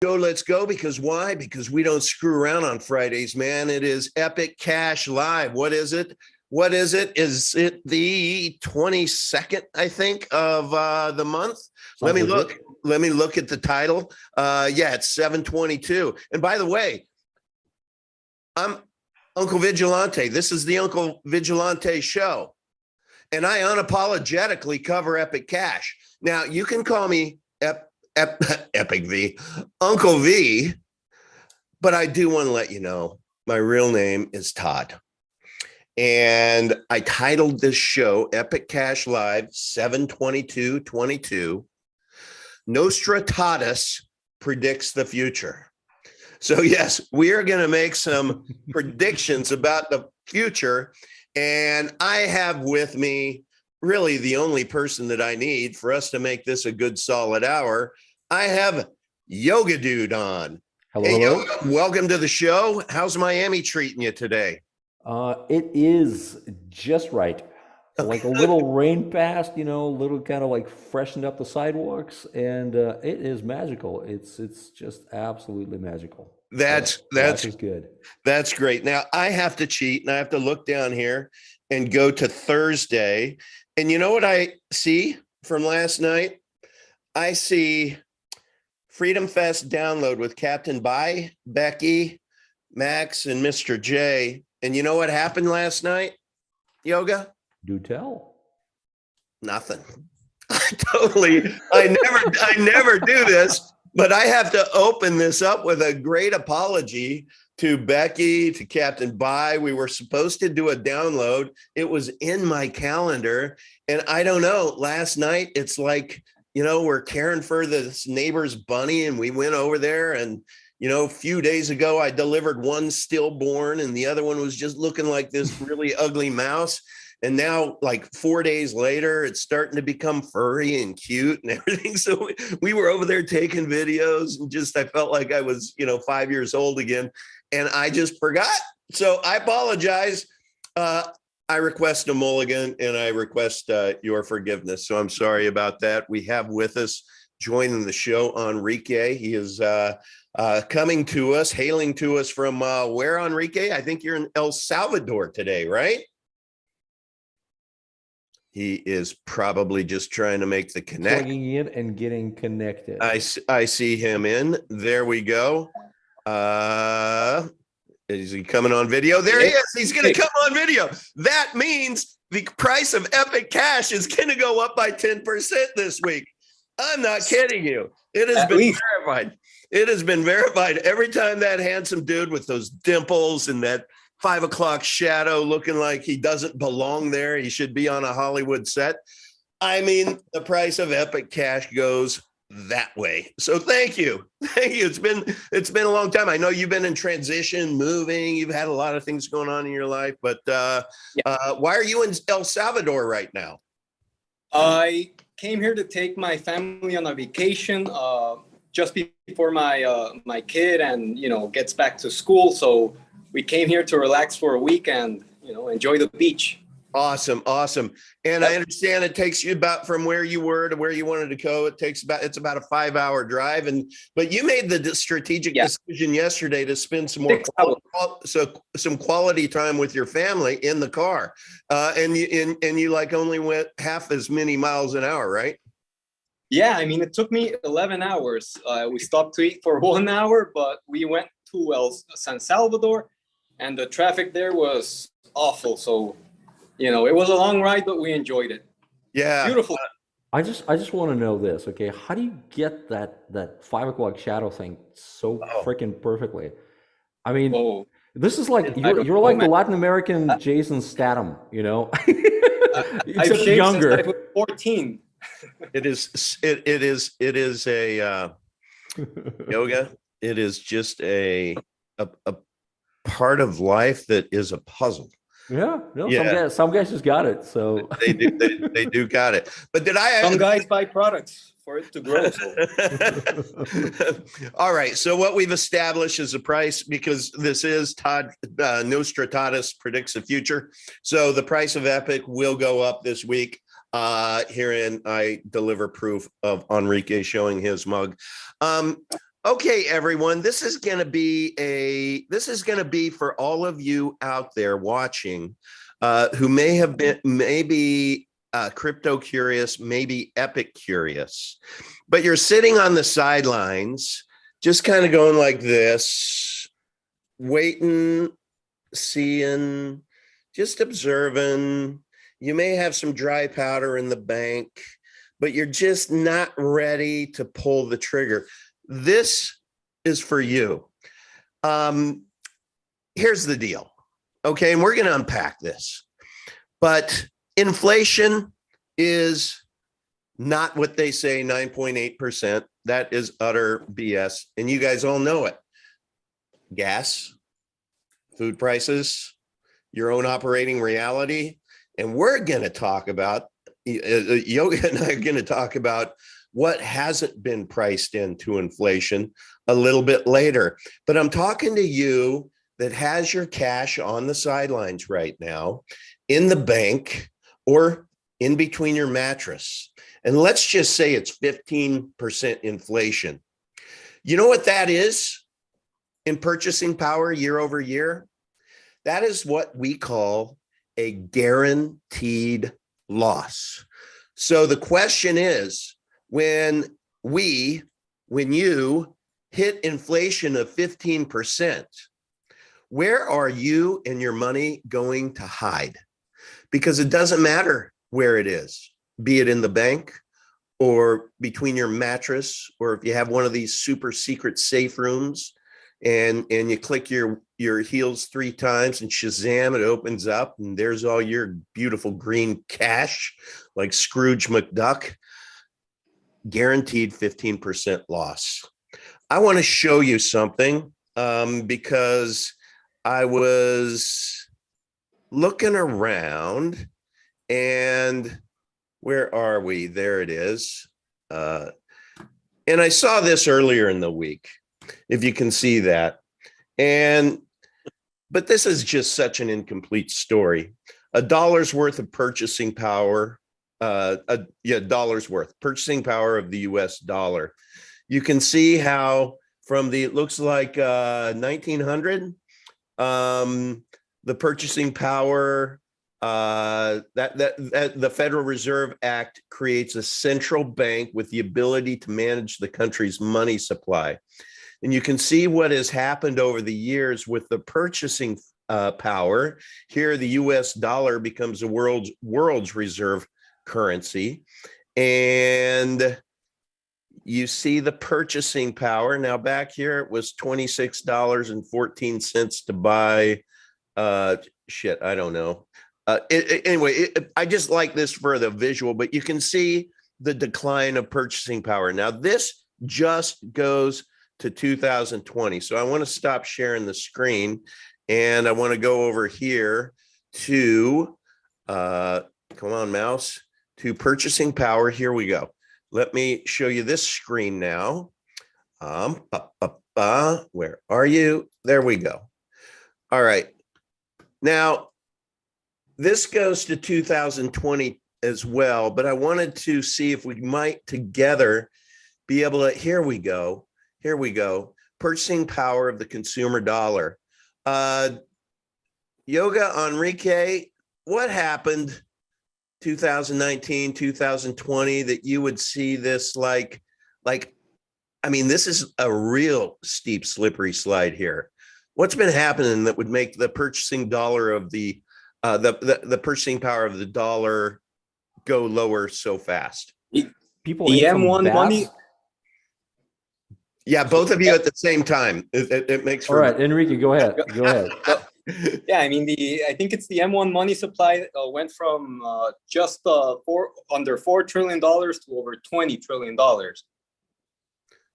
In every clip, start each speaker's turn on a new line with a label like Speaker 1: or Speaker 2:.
Speaker 1: Let's go. Because why? Because we don't screw around on Fridays, man. It is Epic Cash Live. What is it? What is it? Is it the 22nd, I think, of the month? Let me look. Let me look at the title. Yeah, it's 7/22. And by the way, I'm Uncle Vigilante. This is the Uncle Vigilante show. And I unapologetically cover Epic Cash. Now, you can call me Epic V, Uncle V, but I do want to let you know my real name is Todd. And I titled this show Epic Cash Live 7/22/22. Nostrotoddus predicts the future. So yes, we are going to make some predictions about the future. And I have with me really the only person that I need for us to make this a good solid hour. I have Yoga Dude on.
Speaker 2: Hello,
Speaker 1: hey,
Speaker 2: hello.
Speaker 1: Yoga, welcome to the show. How's Miami treating you today?
Speaker 2: It is just right. Like a little rain passed, a little kind of like freshened up the sidewalks, and it is magical. It's just absolutely magical.
Speaker 1: That's
Speaker 2: life is good.
Speaker 1: That's great. Now I have to cheat, and I have to look down here and go to Thursday. And you know what I see from last night? I see Freedom Fest download with Captain Bai, Becky, Max, and Mr. J. And you know what happened last night, Yoga?
Speaker 2: Do tell.
Speaker 1: Nothing. I never do this, but I have to open this up with a great apology to Becky, to Captain Bai. We were supposed to do a download. It was in my calendar. And I don't know, last night, it's like, we're caring for this neighbor's bunny, and we went over there, and a few days ago, I delivered one stillborn, and the other one was just looking like this really ugly mouse. And now, like 4 days later, it's starting to become furry and cute and everything. So we were over there taking videos, and I felt like I was, 5 years old again. And I just forgot. So I apologize. I request a mulligan, and I request your forgiveness. So I'm sorry about that. We have with us, joining the show, Enrique. He is coming to us, hailing to us from where, Enrique? I think you're in El Salvador today, right? He is probably just trying to make the connect.
Speaker 2: Plugging in and getting connected.
Speaker 1: I see him in. There we go. Is he coming on video? There he is. He's going to come on video. That means the price of Epic Cash is going to go up by 10% this week. I'm not kidding you. It has been verified. It has been verified. Every time that handsome dude with those dimples and that 5 o'clock shadow looking like he doesn't belong there, he should be on a Hollywood set. I mean, the price of Epic Cash goes that way. So thank you. It's been a long time. I know you've been in transition, moving. You've had a lot of things going on in your life, but why are you in El Salvador right now?
Speaker 3: I came here to take my family on a vacation just before my kid and gets back to school. So we came here to relax for a week and enjoy the beach.
Speaker 1: Awesome. And I understand it takes you about from where you were to where you wanted to go. It's about a 5-hour drive, but you made the strategic decision yesterday to spend some more some quality time with your family in the car, and you like only went half as many miles an hour, right?
Speaker 3: Yeah, I mean, it took me 11 hours. We stopped to eat for 1 hour, but we went to San Salvador, and the traffic there was awful. So it was a long ride, but we enjoyed it.
Speaker 1: Yeah.
Speaker 3: Beautiful.
Speaker 2: I just want to know this, okay? How do you get that 5 o'clock shadow thing so freaking perfectly? I mean, this is like you're like the Latin American Jason Statham, except younger.
Speaker 3: Since I was 14.
Speaker 1: It is a Yoga. It is just a part of life that is a puzzle.
Speaker 2: Yeah, some guys just got it. So
Speaker 1: they do got it. But
Speaker 3: some guys buy products for it to grow.
Speaker 1: So. All right. So what we've established is a price, because this is Nostrotoddus predicts the future. So the price of Epic will go up this week. Herein I deliver proof of Enrique showing his mug. Okay, everyone, this is going to be for all of you out there watching who may have been maybe crypto curious, maybe epic curious, but you're sitting on the sidelines, just kind of going like this, waiting, seeing, just observing. You may have some dry powder in the bank, but you're just not ready to pull the trigger. This is for you. Here's the deal. Okay, and we're going to unpack this. But inflation is not what they say, 9.8%. That is utter BS. And you guys all know it. Gas, food prices, your own operating reality. And we're going to talk about, Yoga and I are going to talk about what hasn't been priced into inflation a little bit later. But I'm talking to you that has your cash on the sidelines right now in the bank or in between your mattress. And let's just say it's 15% inflation. You know what that is in purchasing power year over year? That is what we call a guaranteed loss. So the question is, when you hit inflation of 15%, where are you and your money going to hide? Because it doesn't matter where it is, be it in the bank or between your mattress, or if you have one of these super secret safe rooms and you click your heels 3 times and Shazam, it opens up and there's all your beautiful green cash like Scrooge McDuck. Guaranteed 15% loss. I want to show you something because I was looking around and where are we? There it is. And I saw this earlier in the week, if you can see that. But this is just such an incomplete story. $1 worth of purchasing power. Dollars worth purchasing power of the US dollar. You can see how from it looks like 1900, the purchasing power that the Federal Reserve Act creates a central bank with the ability to manage the country's money supply. And you can see what has happened over the years with the purchasing power. Here, the US dollar becomes the world's reserve currency, and you see the purchasing power. Now back here it was $26.14 to buy I don't know. I just like this for the visual, but you can see the decline of purchasing power. Now this just goes to 2020. So I want to stop sharing the screen and I want to go over here to come on, mouse, to purchasing power. Here we go. Let me show you this screen now. Where are you? There we go. All right. Now, this goes to 2020 as well, but I wanted to see if we might together be able to, here we go. Purchasing power of the consumer dollar. Yoga, Enrique, what happened 2019, 2020 that you would see this like, I mean, this is a real steep, slippery slide here. What's been happening that would make the purchasing dollar of the purchasing power of the dollar go lower so fast?
Speaker 2: People
Speaker 3: the
Speaker 2: ate some
Speaker 3: M1
Speaker 2: bats.
Speaker 3: money.
Speaker 1: Yeah, both of you at the same time. It makes for
Speaker 2: All right, Enrique, go ahead.
Speaker 3: Yeah, I mean, I think it's the M1 money supply went from just under $4 trillion to over $20 trillion.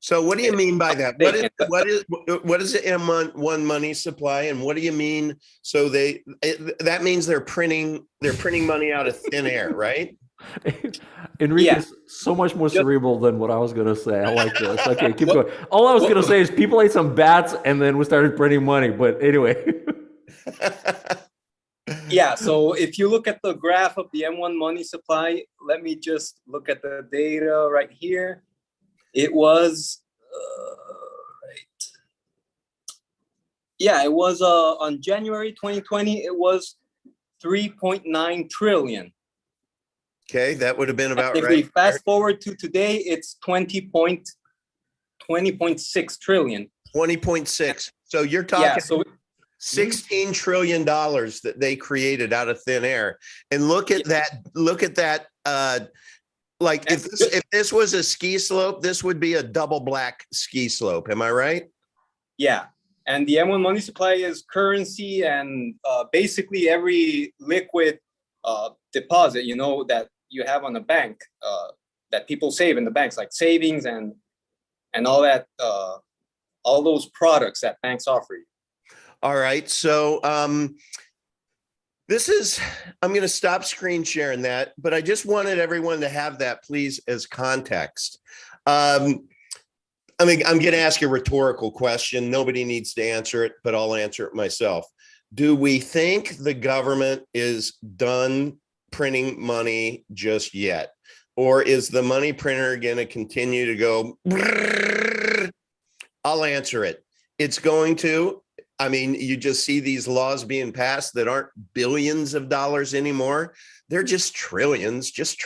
Speaker 1: So what do you mean by that? What is the M1 money supply, and what do you mean? So that means they're printing money out of thin air, right?
Speaker 2: Enrique is so much more cerebral than what I was going to say. I like this. Okay, keep going. All I was going to say is people ate some bats and then we started printing money. But anyway.
Speaker 3: Yeah, so if you look at the graph of the M1 money supply, let me just look at the data right here. It was Yeah, it was on January 2020, it was 3.9 trillion.
Speaker 1: Okay, that would have been about
Speaker 3: If
Speaker 1: right.
Speaker 3: we fast forward to today, it's 20.6 trillion.
Speaker 1: 20.6. So you're
Speaker 3: Yeah,
Speaker 1: talking
Speaker 3: so
Speaker 1: $16 trillion that they created out of thin air. And look at that. Look at that. Like if this was a ski slope, this would be a double black ski slope. Am I right?
Speaker 3: yeah, and the M1 money supply is currency and basically every liquid deposit, you know, that you have on the bank, that people save in the banks, like savings and all that, all those products that banks offer you.
Speaker 1: All right. So this is, I'm going to stop screen sharing that, but I just wanted everyone to have that, please, as context. I mean, I'm going to ask a rhetorical question. Nobody needs to answer it, but I'll answer it myself. Do we think the government is done printing money just yet? Or is the money printer going to continue to go? I'll answer it. It's going to. I mean, you just see these laws being passed that aren't billions of dollars anymore. They're just trillions, just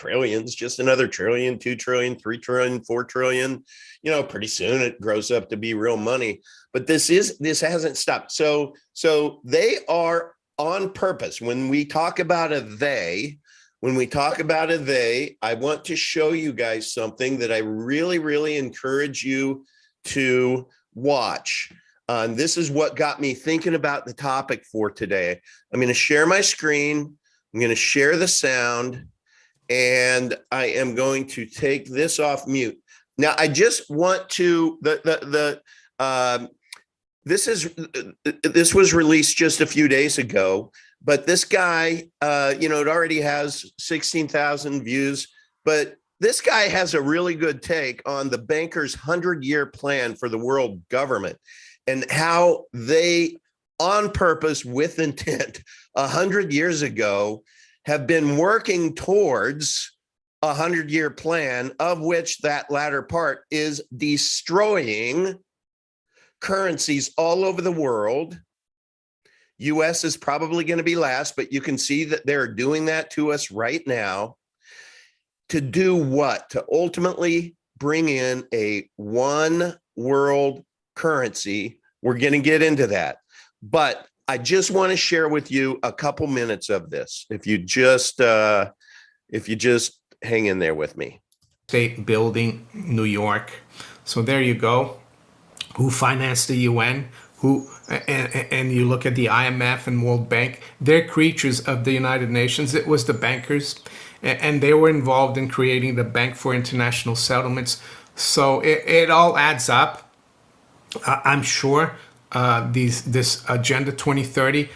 Speaker 1: another trillion, 2 trillion, 3 trillion, 4 trillion. You know, pretty soon it grows up to be real money. But this hasn't stopped. So they are on purpose. When we talk about a they, I want to show you guys something that I really, really encourage you to watch. And this is what got me thinking about the topic for today. I'm going to share my screen. I'm going to share the sound, and I am going to take this off mute. Now, I just want to this was released just a few days ago, but this guy, you know, it already has 16,000 views, but this guy has a really good take on the bankers' 100-year plan for the world government and how they, on purpose, with intent, 100 years ago, have been working towards a 100-year plan, of which that latter part is destroying currencies all over the world. US is probably going to be last, but you can see that they're doing that to us right now. To do what? To ultimately bring in a one world currency. We're going to get into that. But I just want to share with you a couple minutes of this. If you just hang in there with me.
Speaker 4: State building, New York. So there you go. Who financed the UN? Who and you look at the IMF and World Bank, they're creatures of the United Nations. It was the bankers, and they were involved in creating the Bank for International Settlements. So it all adds up. I'm sure this Agenda 2030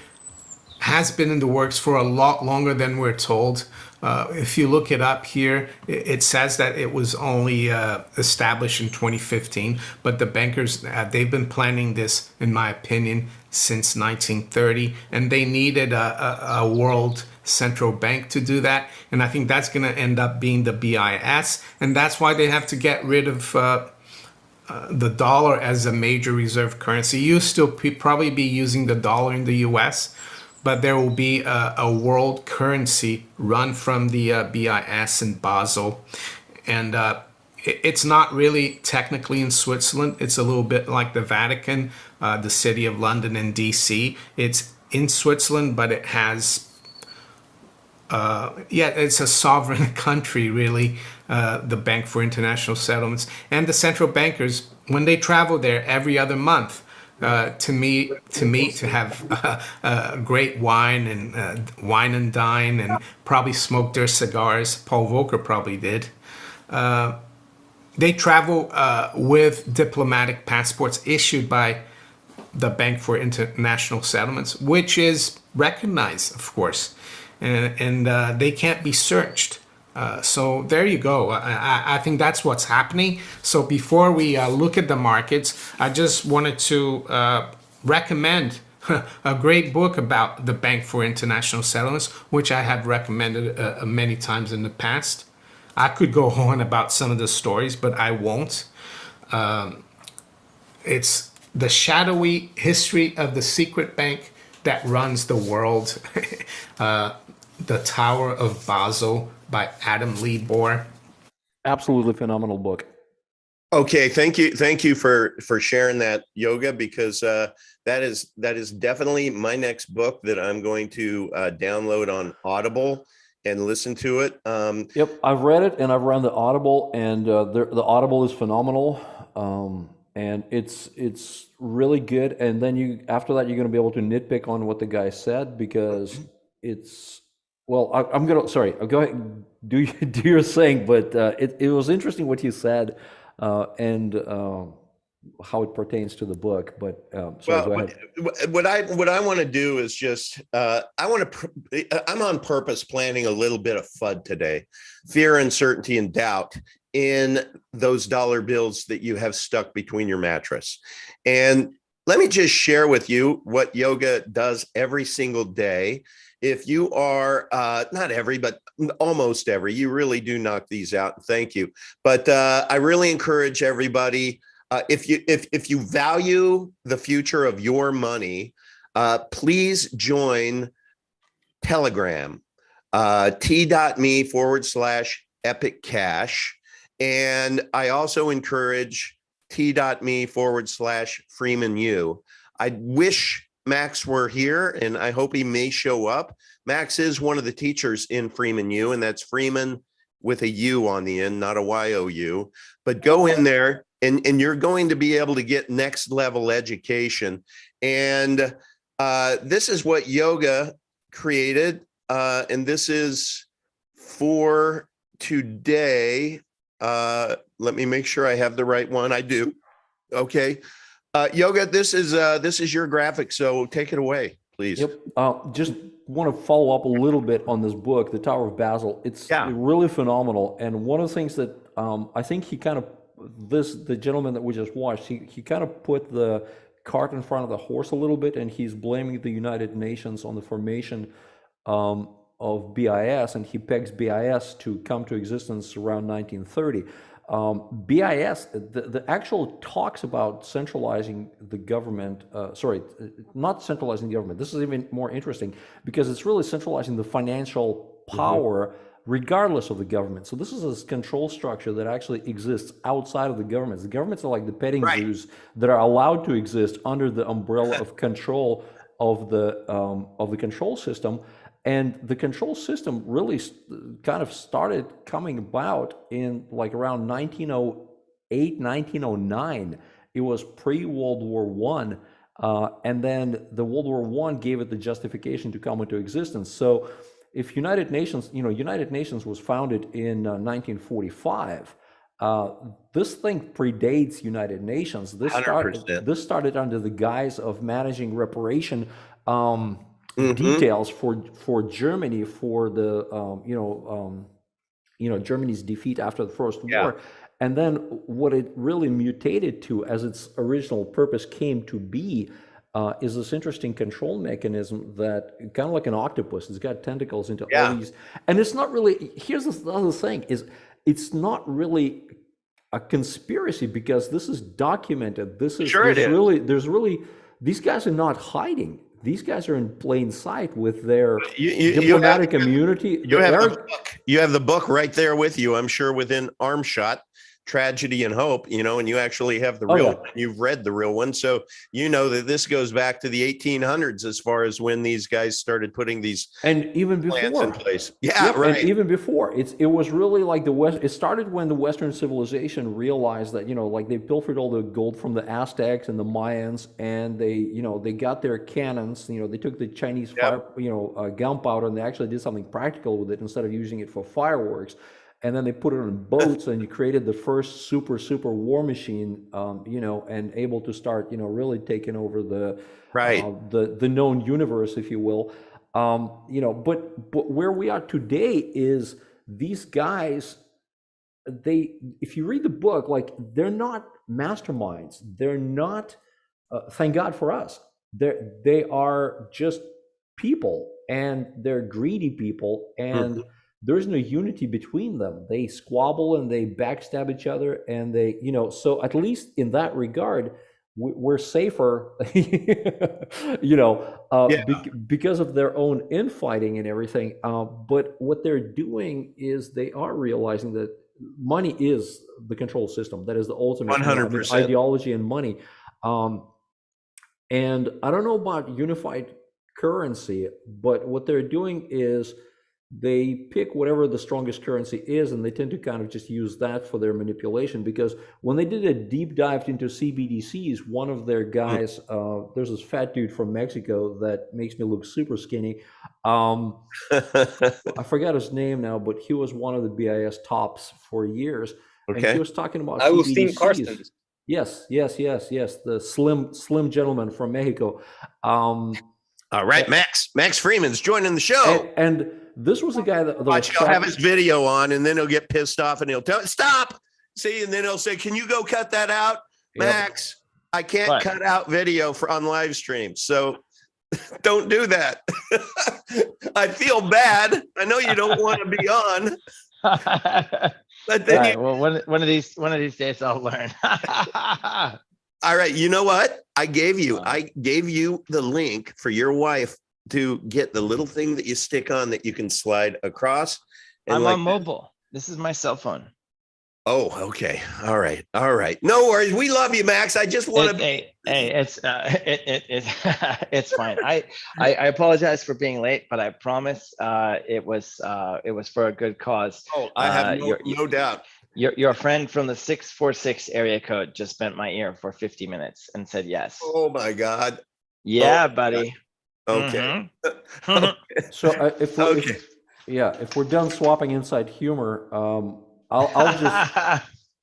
Speaker 4: has been in the works for a lot longer than we're told. If you look it up here, it says that it was only established in 2015, but the bankers, they've been planning this, in my opinion, since 1930, and they needed a world central bank to do that, and I think that's going to end up being the BIS, and that's why they have to get rid of the dollar as a major reserve currency. You still probably be using the dollar in the US, but there will be a world currency run from the BIS in Basel. And it's not really technically in Switzerland. It's a little bit like the Vatican, the City of London and DC. It's in Switzerland, but it has, it's a sovereign country, really, the Bank for International Settlements. And the central bankers, when they travel there every other month, to meet, to have great wine and dine, and probably smoke their cigars. Paul Volcker probably did. They travel with diplomatic passports issued by the Bank for International Settlements, which is recognized, of course, and they can't be searched. So there you go. I think that's what's happening. So before we look at the markets, I just wanted to recommend a great book about the Bank for International Settlements, which I have recommended many times in the past. I could go on about some of the stories, but I won't. It's the shadowy history of the secret bank that runs the world. The Tower of Basel by Adam Libor.
Speaker 2: Absolutely phenomenal book.
Speaker 1: Okay, thank you for sharing that, Yoga, because that is definitely my next book that I'm going to download on Audible and listen to it.
Speaker 2: Yep, I've read it and I've run the Audible, and the Audible is phenomenal, and it's really good. And then you after that you're going to be able to nitpick on what the guy said, because it's well, I'm gonna sorry, I'll go ahead and do your thing, but it was interesting what you said, and how it pertains to the book. But sorry, go
Speaker 1: Well,
Speaker 2: ahead.
Speaker 1: what I want to do is just I'm on purpose planning a little bit of FUD today, fear, uncertainty, and doubt in those dollar bills that you have stuck between your mattress. And let me just share with you what yoga does every single day. If you are not every, but almost every, you really do knock these out. Thank you. But I really encourage everybody. If you value the future of your money, please join Telegram, t.me/epic cash. And I also encourage t.me/Freeman U. I wish Max were here, and I hope he may show up. Max is one of the teachers in Freeman U, and that's Freeman with a U on the end, not a Y-O-U. But go in there, and you're going to be able to get next level education. And this is what yoga created. And this is for today. Let me make sure I have the right one. I do. Okay. Yoga, this is your graphic. So take it away, please.
Speaker 2: Yep. Just want to follow up a little bit on this book, The Tower of Basel. It's really phenomenal. And one of the things that I think he kind of, the gentleman that we just watched, he kind of put the cart in front of the horse a little bit, and he's blaming the United Nations on the formation of BIS, and he pegs BIS to come to existence around 1930. BIS, the actual talks about centralizing the government, not centralizing the government. This is even more interesting because it's really centralizing the financial power regardless of the government. So this is a control structure that actually exists outside of the governments. The governments are like the petting zoos that are allowed to exist under the umbrella of control of the control system. And the control system really kind of started coming about in like around 1908, 1909. It was pre-World War I. And then the World War I gave it the justification to come into existence. So if United Nations was founded in 1945, this thing predates United Nations. This started under the guise of managing reparation details for Germany for the Germany's defeat after the First War. And then what it really mutated to, as its original purpose came to be, is this interesting control mechanism that kind of like an octopus. It's got tentacles into all these, and it's not really. Here's the other thing: is it's not really a conspiracy because this is documented. This is there's really these guys are not hiding. These guys are in plain sight with their diplomatic immunity.
Speaker 1: You have the book right there with you, I'm sure, within arm shot, Tragedy and Hope, and you actually have the real one. You've read the real one. So you know that this goes back to the 1800s as far as when these guys started putting these
Speaker 2: and even before
Speaker 1: in place.
Speaker 2: And even before, it was really like the West. It started when the Western civilization realized that, like they pilfered all the gold from the Aztecs and the Mayans, and they got their cannons. They took the Chinese gunpowder, and they actually did something practical with it instead of using it for fireworks. And then they put it on boats, and you created the first super war machine, and able to start, really taking over the known universe, if you will. But where we are today is these guys. If you read the book, like they're not masterminds. They're not. Thank God for us. They are just people, and they're greedy people, and there's no unity between them. They squabble and they backstab each other, and they, so at least in that regard, we're safer, you know,
Speaker 1: Yeah.
Speaker 2: because of their own infighting and everything. But what they're doing is they are realizing that money is the control system. That is the ultimate, you know, I mean,
Speaker 1: 100%.
Speaker 2: ideology and money. Um, and I don't know about unified currency, but what they're doing is they pick whatever the strongest currency is, and they tend to kind of just use that for their manipulation. Because when they did a deep dive into CBDCs, one of their guys, there's this fat dude from Mexico that makes me look super skinny. I forgot his name now, but he was one of the BIS tops for years, and he
Speaker 1: Okay.
Speaker 2: was talking about
Speaker 3: Agustin
Speaker 2: CBDCs.
Speaker 3: Carstens.
Speaker 2: Yes, the slim gentleman from Mexico.
Speaker 1: All right, Max Freeman's joining the show.
Speaker 2: And this was a guy that was
Speaker 1: Watch, he'll have his video on, and then he'll get pissed off, and he'll tell stop. See, and then he'll say, "Can you go cut that out, Max? I can't cut out video on live stream, so don't do that." I feel bad. I know you don't want to be on, but then
Speaker 5: Right, well, one of these days I'll learn.
Speaker 1: all right, you know what? I gave you the link for your wife to get the little thing that you stick on that you can slide across. And
Speaker 5: I'm on mobile. This is my cell phone.
Speaker 1: Oh, okay. All right. No worries. We love you, Max. I just want to.
Speaker 5: Hey, it's it's fine. I apologize for being late, but I promise it was for a good cause.
Speaker 1: Oh, I have no doubt.
Speaker 5: Your friend from the 646 area code just bent my ear for 50 minutes and said yes.
Speaker 1: Oh my God.
Speaker 5: Yeah,
Speaker 1: Oh,
Speaker 5: buddy.
Speaker 1: Okay.
Speaker 2: So if we're done swapping inside humor, I'll just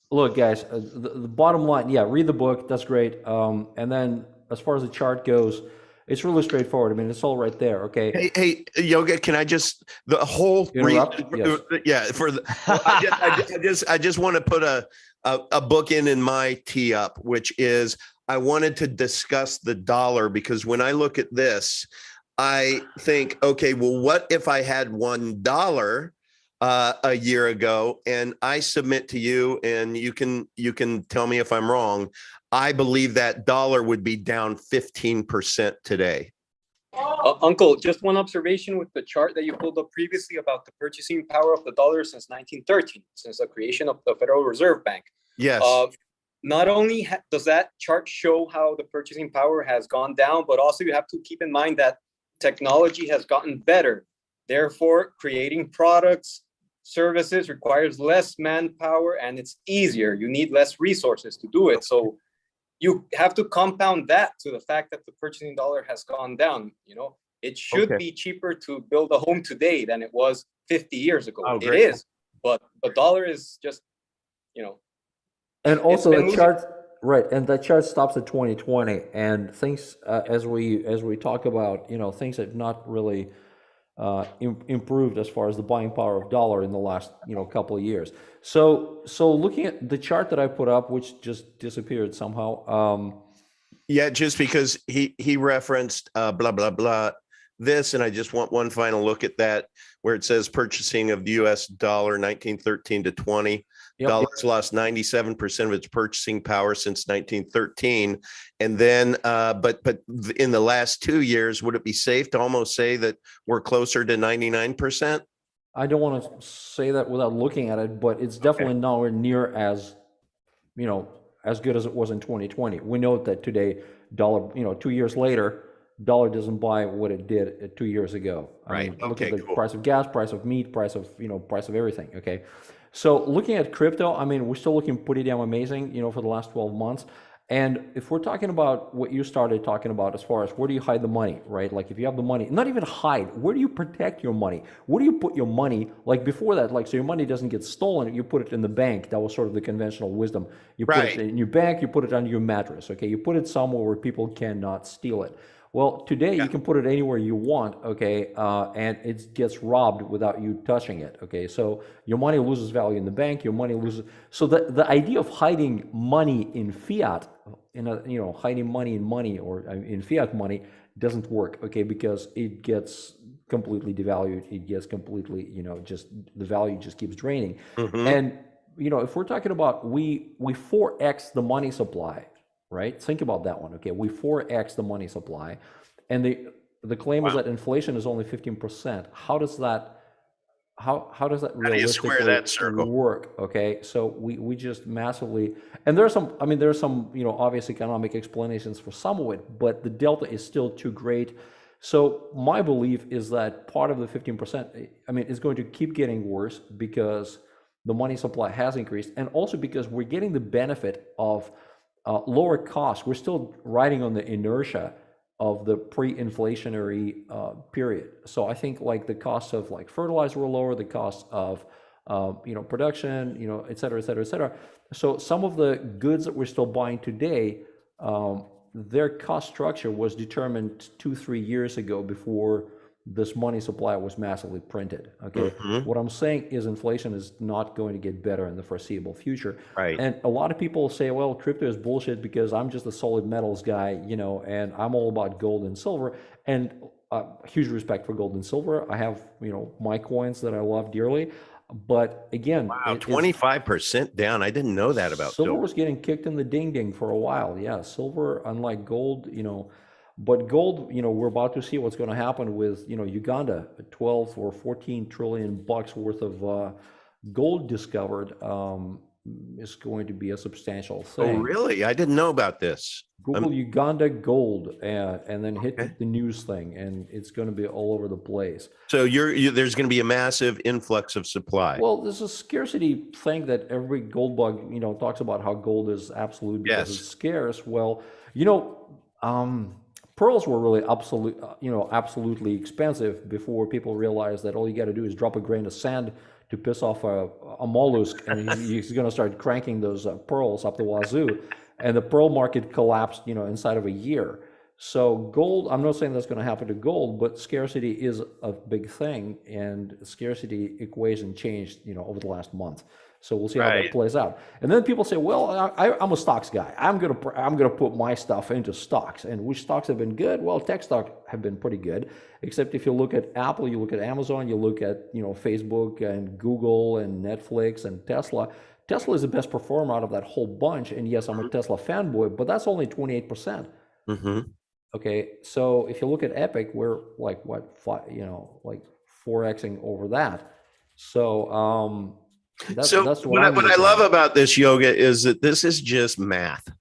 Speaker 2: look, guys. The bottom line, read the book. That's great. And then as far as the chart goes, it's really straightforward. I mean, it's all right there. Okay.
Speaker 1: Hey, Yoga, can I just the whole
Speaker 2: interrupt? Yes.
Speaker 1: Yeah. For the, I just want to put a book in my tee up, which is I wanted to discuss the dollar, because when I look at this, I think, okay, well, what if I had $1 a year ago? And I submit to you, and you can tell me if I'm wrong. I believe that dollar would be down 15% today.
Speaker 3: Uncle, just one observation with the chart that you pulled up previously about the purchasing power of the dollar since 1913, since the creation of the Federal Reserve Bank.
Speaker 1: Yes.
Speaker 3: Not only does that chart show how the purchasing power has gone down, but also you have to keep in mind that technology has gotten better. Therefore, creating products, services requires less manpower, and it's easier. You need less resources to do it. So you have to compound that to the fact that the purchasing dollar has gone down. You know, it should be cheaper to build a home today than it was 50 years ago. It is, but the dollar is just, you know.
Speaker 2: And also the chart, right? And that chart stops at 2020, and things as we talk about, you know, things have not really improved as far as the buying power of dollar in the last, you know, couple of years. So looking at the chart that I put up, which just disappeared somehow.
Speaker 1: Yeah, just because he referenced blah blah blah this, and I just want one final look at that where it says purchasing of the U.S. dollar 1913 to 20. Dollar's lost 97% of its purchasing power since 1913, and then but in the last 2 years, would it be safe to almost say that we're closer to 99%?
Speaker 2: I don't want to say that without looking at it, but it's definitely nowhere near as, you know, as good as it was in 2020. We know that today, dollar, you know, 2 years later, dollar doesn't buy what it did 2 years ago. I mean, look at the price of gas, price of meat, price of everything. Okay. So looking at crypto, I mean, we're still looking pretty damn amazing, you know, for the last 12 months. And if we're talking about what you started talking about as far as where do you hide the money, right? Like if you have the money, not even hide, where do you protect your money? Where do you put your money? Like before that, like, so your money doesn't get stolen, you put it in the bank. That was sort of the conventional wisdom. You put it in your bank, you put it under your mattress, okay? You put it somewhere where people cannot steal it. Well, today you can put it anywhere you want, okay, and it gets robbed without you touching it, okay? So your money loses value in the bank, your money loses. So the idea of hiding money in fiat, hiding money in money or in fiat money doesn't work, okay, because it gets completely devalued. It gets completely, just the value just keeps draining. Mm-hmm. And if we're talking about we 4x the money supply. right? Think about that one. Okay, we 4x the money supply, and the claim is
Speaker 1: Wow.
Speaker 2: that inflation is only 15%. How does that how does that
Speaker 1: How do you square
Speaker 2: realistically
Speaker 1: that circle?
Speaker 2: work? Okay, so we just massively, and there's some, I mean, there's some, you know, obvious economic explanations for some of it, but the delta is still too great. So my belief is that part of the 15%, I mean, is going to keep getting worse because the money supply has increased, and also because we're getting the benefit of lower costs. We're still riding on the inertia of the pre-inflationary period. So I think like the costs of like fertilizer were lower, the costs of you know, production, you know, et cetera, et cetera, et cetera. So some of the goods that we're still buying today, their cost structure was determined 2-3 years ago before this money supply was massively printed. Okay, what I'm saying is inflation is not going to get better in the foreseeable future.
Speaker 1: Right.
Speaker 2: And a lot of people say, well, crypto is bullshit because I'm just a solid metals guy, you know, and I'm all about gold and silver. And huge respect for gold and silver. I have, you know, my coins that I love dearly. But again,
Speaker 1: Wow, 25% down. I didn't know that about
Speaker 2: silver
Speaker 1: silver.
Speaker 2: was getting kicked in the ding ding for a while. Yeah, silver, unlike gold, you know, but gold, you know, we're about to see what's going to happen with, you know, Uganda, 12 or 14 trillion bucks worth of gold discovered is going to be a substantial
Speaker 1: Oh,
Speaker 2: thing.
Speaker 1: really? I didn't know about this.
Speaker 2: Google Uganda gold and then hit
Speaker 1: Okay.
Speaker 2: the news thing, and it's going to be all over the place.
Speaker 1: So there's going to be a massive influx of supply.
Speaker 2: Well, there's a scarcity thing that every gold bug, you know, talks about how gold is absolute because
Speaker 1: Yes.
Speaker 2: it's scarce. Well, you know, pearls were really absolutely expensive before people realized that all you got to do is drop a grain of sand to piss off a mollusk, and he's going to start cranking those pearls up the wazoo. And the pearl market collapsed, you know, inside of a year. So gold, I'm not saying that's going to happen to gold, but scarcity is a big thing, and scarcity equation changed, you know, over the last month. So we'll see how that
Speaker 1: Right.
Speaker 2: plays out. And then people say, "Well, I'm a stocks guy. I'm gonna put my stuff into stocks." And which stocks have been good? Well, tech stocks have been pretty good. Except if you look at Apple, you look at Amazon, you look at, you know, Facebook and Google and Netflix and Tesla. Tesla is the best performer out of that whole bunch. And yes, I'm a Tesla fanboy, but that's only 28%.
Speaker 1: Mm-hmm.
Speaker 2: Okay, so if you look at Epic, we're like what, you know, like 4xing over that. So that's
Speaker 1: what I
Speaker 2: looking
Speaker 1: love
Speaker 2: at.
Speaker 1: about this, Yoga, is that this is just math,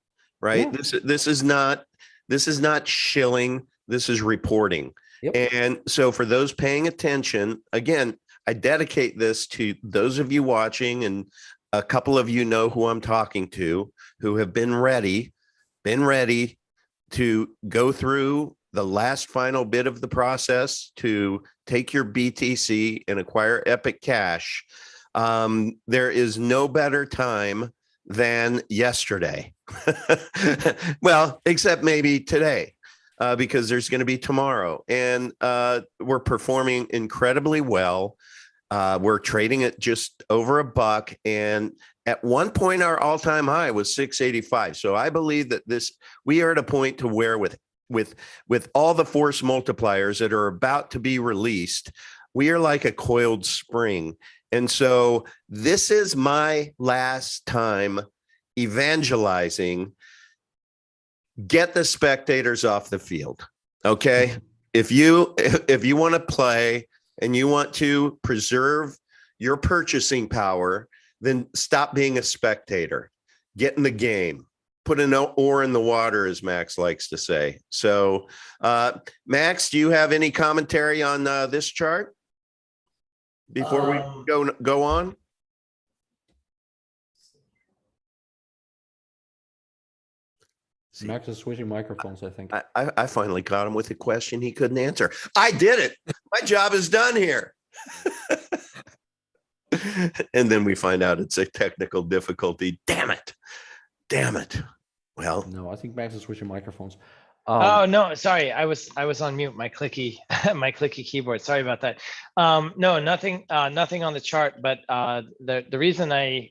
Speaker 1: right?
Speaker 2: Yeah.
Speaker 1: This is not shilling. This is reporting.
Speaker 2: Yep.
Speaker 1: And so for those paying attention, again, I dedicate this to those of you watching, and a couple of you know who I'm talking to, who have been ready to go through the last final bit of the process to take your BTC and acquire Epic Cash. There is no better time than yesterday. Well, except maybe today, because there's going to be tomorrow. And we're performing incredibly well. We're trading at just over $1. And at one point, our all-time high was 685. So I believe that we are at a point to where with all the force multipliers that are about to be released, we are like a coiled spring. And so this is my last time evangelizing. Get the spectators off the field. Okay. If you want to play and you want to preserve your purchasing power, then stop being a spectator. Get in the game. Put an oar in the water, as Max likes to say. So, Max, do you have any commentary on this chart before we go on?
Speaker 2: Max is switching microphones, I think.
Speaker 1: I finally caught him with a question he couldn't answer. I did it. My job is done here. And then we find out it's a technical difficulty. Damn it. Well,
Speaker 2: No, I think Max is switching microphones.
Speaker 5: Oh no, sorry, I was on mute. My clicky my clicky keyboard. Sorry about that. No, nothing on the chart. But the reason I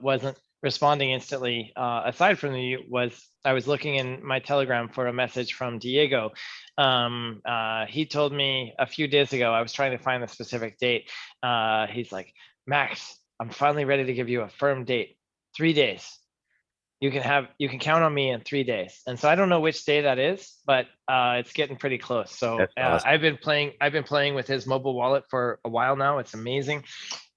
Speaker 5: wasn't responding instantly, aside from the mute, was I was looking in my Telegram for a message from Diego. He told me a few days ago. I was trying to find the specific date. He's like, "Max, I'm finally ready to give you a firm date. 3 days. you can count on me in 3 days. And so I don't know which day that is, but it's getting pretty close. So
Speaker 1: That's awesome.
Speaker 5: I've been playing with his mobile wallet for a while now. It's amazing.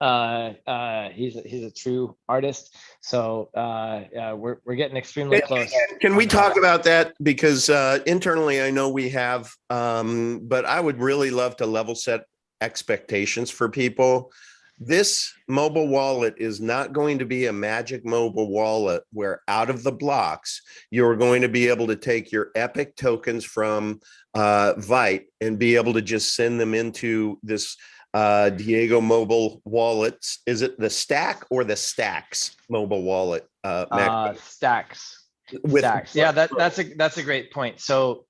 Speaker 5: He's a true artist. So we're getting extremely close.
Speaker 1: Can we talk about that? Because internally, I know we have, but I would really love to level set expectations for people. This mobile wallet is not going to be a magic mobile wallet where out of the blocks, you're going to be able to take your Epic tokens from Vite and be able to just send them into this Diego mobile wallets. Is it the Stack or the Stacks mobile wallet?
Speaker 5: Stacks. Stacks. Yeah, that's a great point. So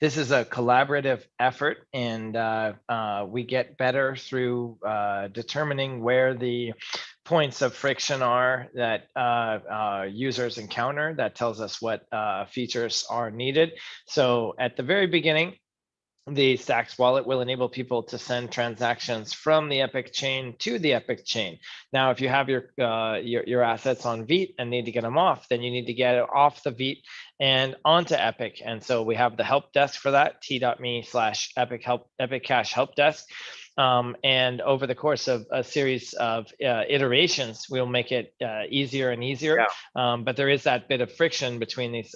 Speaker 5: this is a collaborative effort, and we get better through determining where the points of friction are that users encounter. That tells us what features are needed. So at the very beginning, the Stacks wallet will enable people to send transactions from the Epic chain to the Epic chain. Now, if you have your assets on Vite and need to get them off, then you need to get it off the Vite and onto Epic. And so we have the help desk for that, t.me/Epic Cash help desk. And over the course of a series of iterations, we'll make it easier and easier. Yeah. But there is that bit of friction between these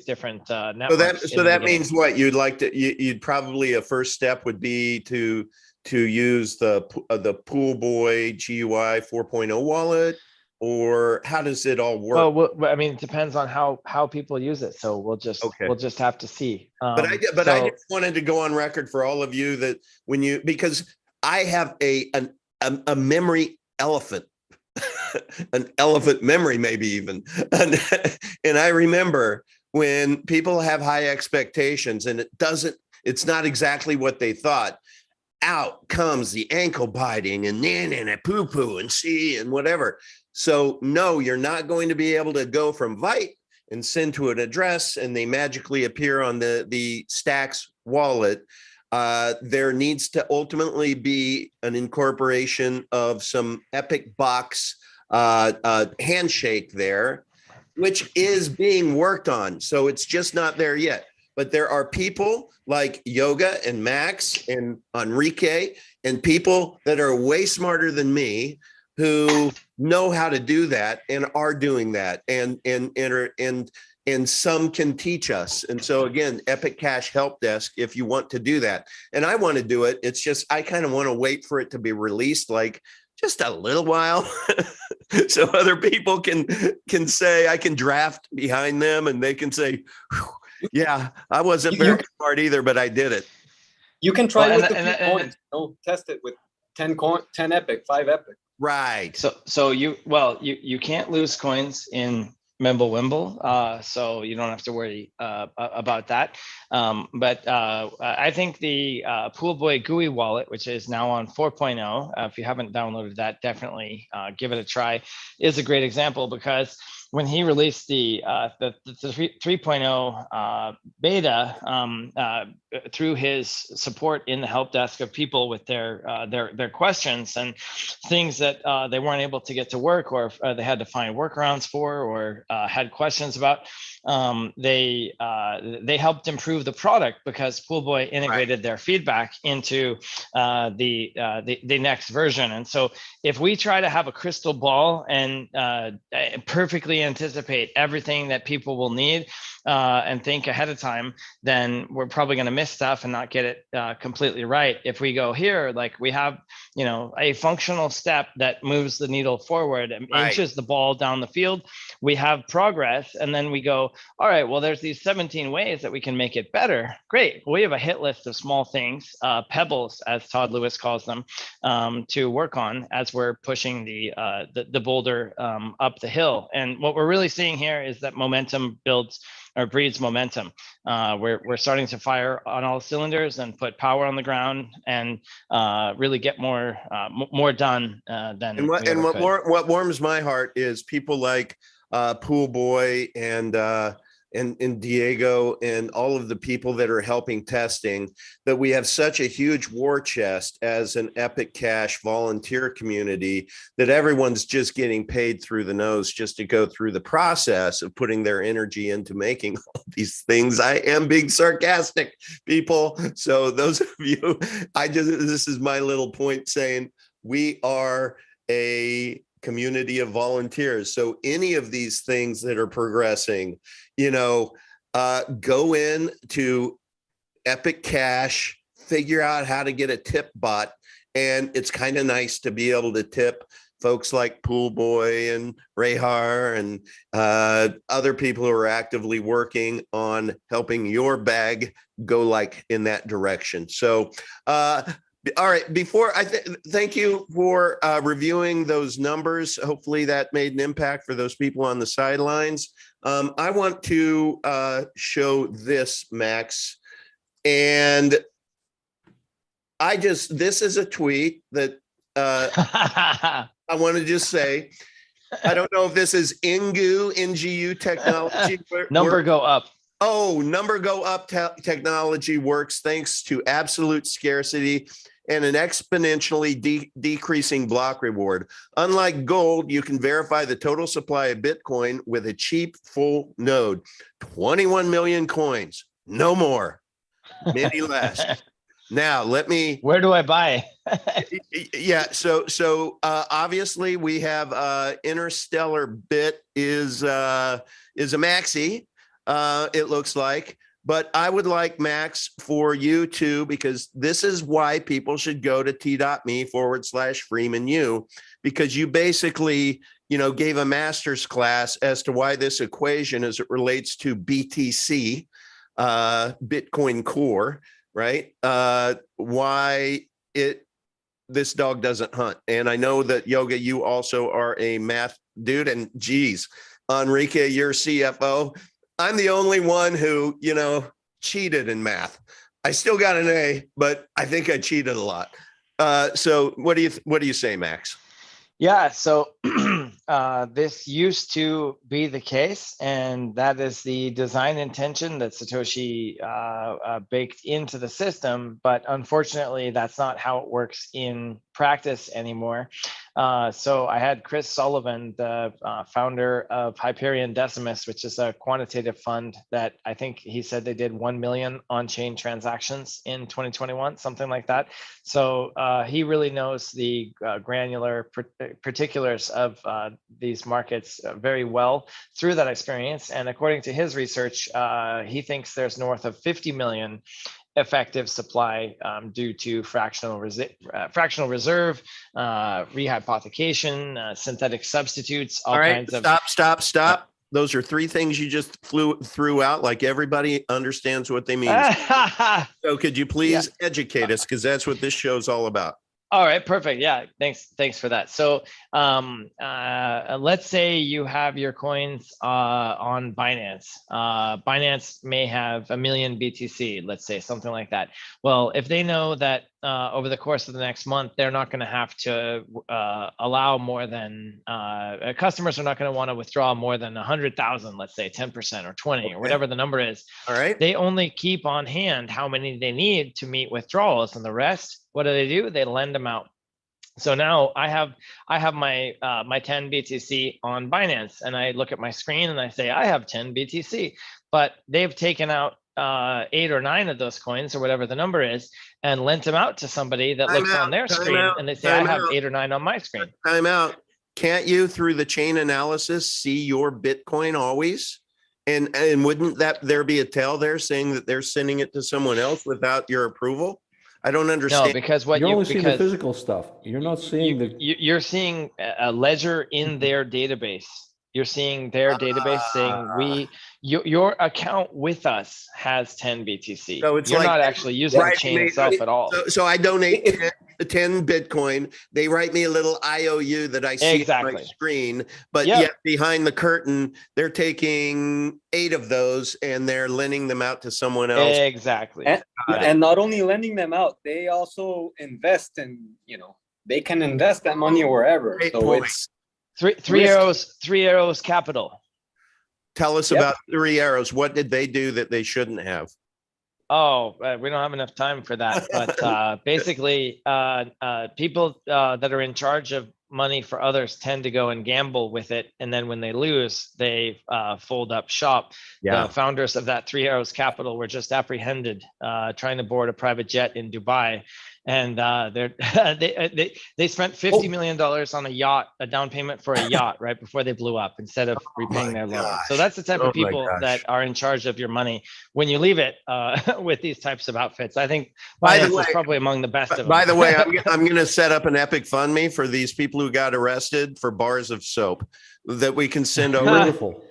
Speaker 5: different networks.
Speaker 1: So that means what you'd probably a first step would be to use the Pool Boy GUI 4.0 wallet, or how does it all work?
Speaker 5: Well, I mean, it depends on how people use it. So we'll just have to see.
Speaker 1: But I just wanted to go on record for all of you that because I have a memory elephant, an elephant memory, maybe even, and I remember when people have high expectations and it's not exactly what they thought. Out comes the ankle biting and a poo poo and see and whatever. So no, you're not going to be able to go from Vite and send to an address and they magically appear on the Stacks wallet. There needs to ultimately be an incorporation of some Epic box handshake there, which is being worked on. So it's just not there yet. But there are people like Yoga and Max and Enrique and people that are way smarter than me who know how to do that and are doing that, and some can teach us. And so again, Epic Cash help desk if you want to do that. And I want to do it. It's just I kind of want to wait for it to be released, like just a little while, so other people can say I can draft behind them, and they can say, yeah, I wasn't very smart either, but I did it.
Speaker 3: You can try with the coins. Don't test it with 10 Epic, 5 Epic.
Speaker 1: Right.
Speaker 5: So you can't lose coins in Mimblewimble, so you don't have to worry about that. But I think the Pool Boy GUI wallet, which is now on 4.0, if you haven't downloaded that, definitely give it a try, is a great example, because when he released the 3.0 beta, through his support in the help desk of people with their questions and things that they weren't able to get to work, or they had to find workarounds for, or had questions about, they helped improve the product because Pool Boy integrated their feedback into the next version. And so if we try to have a crystal ball and perfectly anticipate everything that people will need and think ahead of time, then we're probably going to miss stuff and not get it completely right. If we go here, like we have, a functional step that moves the needle forward and inches the ball down the field, we have progress. And then we go, all right, well, there's these 17 ways that we can make it better. Great. We have a hit list of small things, pebbles, as Todd Lewis calls them, to work on as we're pushing the boulder up the hill. And what we're really seeing here is that momentum builds or breeds momentum. We're starting to fire on all cylinders and put power on the ground and really get more done than.
Speaker 1: And what warms my heart is people like Pool Boy and and Diego and all of the people that are helping testing, that we have such a huge war chest as an Epic Cash volunteer community that everyone's just getting paid through the nose just to go through the process of putting their energy into making all these things. I am being sarcastic, people. So those of you, this is my little point saying we are a community of volunteers. So any of these things that are progressing, go in to Epic Cash, figure out how to get a tip bot. And it's kind of nice to be able to tip folks like Pool Boy and Rehar and other people who are actively working on helping your bag go like in that direction. So, all right, before thank you for reviewing those numbers. Hopefully that made an impact for those people on the sidelines. I want to show this, Max. And this is a tweet that I want to just say, I don't know if this is NGU technology.
Speaker 5: Number go up.
Speaker 1: Oh, number go up technology works thanks to absolute scarcity and an exponentially decreasing block reward. Unlike gold, you can verify the total supply of Bitcoin with a cheap full node. 21 million coins, no more, many less. Now,
Speaker 5: Where do I buy?
Speaker 1: Yeah, so obviously we have Interstellar Bit is a maxi. It looks like, but I would like, Max, for you to, because this is why people should go to t.me/FreemanU, because you basically, gave a master's class as to why this equation as it relates to BTC, Bitcoin Core, right? Why this dog doesn't hunt. And I know that, Yoga, you also are a math dude, and geez, Enrique, you're CFO. I'm the only one who, cheated in math. I still got an A, but I think I cheated a lot. So what do you say, Max?
Speaker 5: Yeah, so this used to be the case, and that is the design intention that Satoshi baked into the system. But unfortunately, that's not how it works in practice anymore. So I had Chris Sullivan, the founder of Hyperion Decimus, which is a quantitative fund that I think he said they did 1 million on-chain transactions in 2021, something like that. So he really knows the granular particulars of these markets very well through that experience. And according to his research, he thinks there's north of 50 million effective supply due to fractional reserve, rehypothecation, synthetic substitutes, all kinds of.
Speaker 1: Stop. Those are three things you just threw out, like everybody understands what they mean. So could you please educate us, because that's what this show's all about.
Speaker 5: All right, perfect. Yeah, thanks for that. So let's say you have your coins on Binance. Binance may have 1 million BTC, let's say, something like that. Well, if they know that over the course of the next month, they're not going to have to allow more than, customers are not going to want to withdraw more than 100,000, let's say 10% or 20 or whatever the number is.
Speaker 1: All right.
Speaker 5: They only keep on hand how many they need to meet withdrawals, and the rest, what do? They lend them out. So now I have my my 10 BTC on Binance, and I look at my screen and I say I have 10 BTC, but they've taken out 8 or 9 of those coins or whatever the number is and lent them out to somebody that looks on their screen and they say I have 8 or 9 on my screen.
Speaker 1: Time out. Can't you, through the chain analysis, see your Bitcoin always? And wouldn't there be a tell there saying that they're sending it to someone else without your approval? I don't understand.
Speaker 5: No, because
Speaker 2: you're only seeing the physical stuff. You're not seeing
Speaker 5: you're seeing a ledger in their database. You're seeing their database saying your account with us has 10 BTC. So it's you're not actually using the chain itself at all.
Speaker 1: So I donate 10 Bitcoin. They write me a little IOU that I see on my screen, but yet behind the curtain, they're taking 8 of those and they're lending them out to someone else.
Speaker 3: Exactly. And not only lending them out, they also invest in, they can invest that money wherever.
Speaker 1: Great
Speaker 3: so
Speaker 1: point.
Speaker 3: it's
Speaker 5: Three arrows capital.
Speaker 1: Tell us
Speaker 5: Yep.
Speaker 1: about Three Arrows. What did they do that they shouldn't have?
Speaker 5: Oh, we don't have enough time for that. But basically, people that are in charge of money for others tend to go and gamble with it. And then when they lose, they fold up shop.
Speaker 1: Yeah.
Speaker 5: The founders of that Three Arrows Capital were just apprehended trying to board a private jet in Dubai. And they spent $50 million on a yacht, a down payment for a yacht right before they blew up instead of repaying their loan. So that's the type of people that are in charge of your money when you leave it with these types of outfits. I think finance is probably among the best of them.
Speaker 1: By the way, I'm going to set up an Epic Fund Me for these people who got arrested for bars of soap that we can send over.
Speaker 2: Beautiful.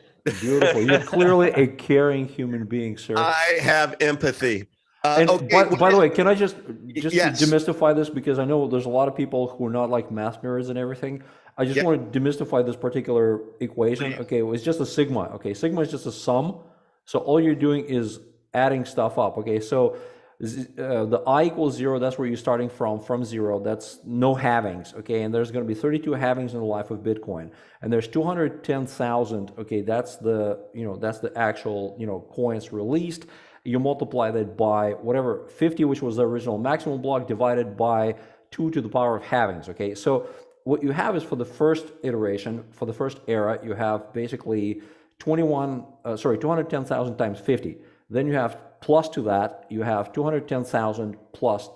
Speaker 2: Beautiful. You're clearly a caring human being, sir.
Speaker 1: I have empathy.
Speaker 2: And
Speaker 1: okay,
Speaker 2: by the way, can I just
Speaker 1: yes.
Speaker 2: to demystify this, because I know there's a lot of people who are not like math nerds and everything. I just want to demystify this particular equation. Okay, it's just a sigma. Okay, sigma is just a sum. So all you're doing is adding stuff up. Okay, so the I equals 0, that's where you're starting from 0. That's no halvings. Okay, and there's going to be 32 halvings in the life of Bitcoin, and there's 210,000. Okay, that's the actual coins released. You multiply that by whatever 50, which was the original maximum block, divided by 2 to the power of halvings. Okay, so what you have is for the first iteration, for the first era, you have basically 210,000 times 50. Then you have plus to that, you have 210,000 plus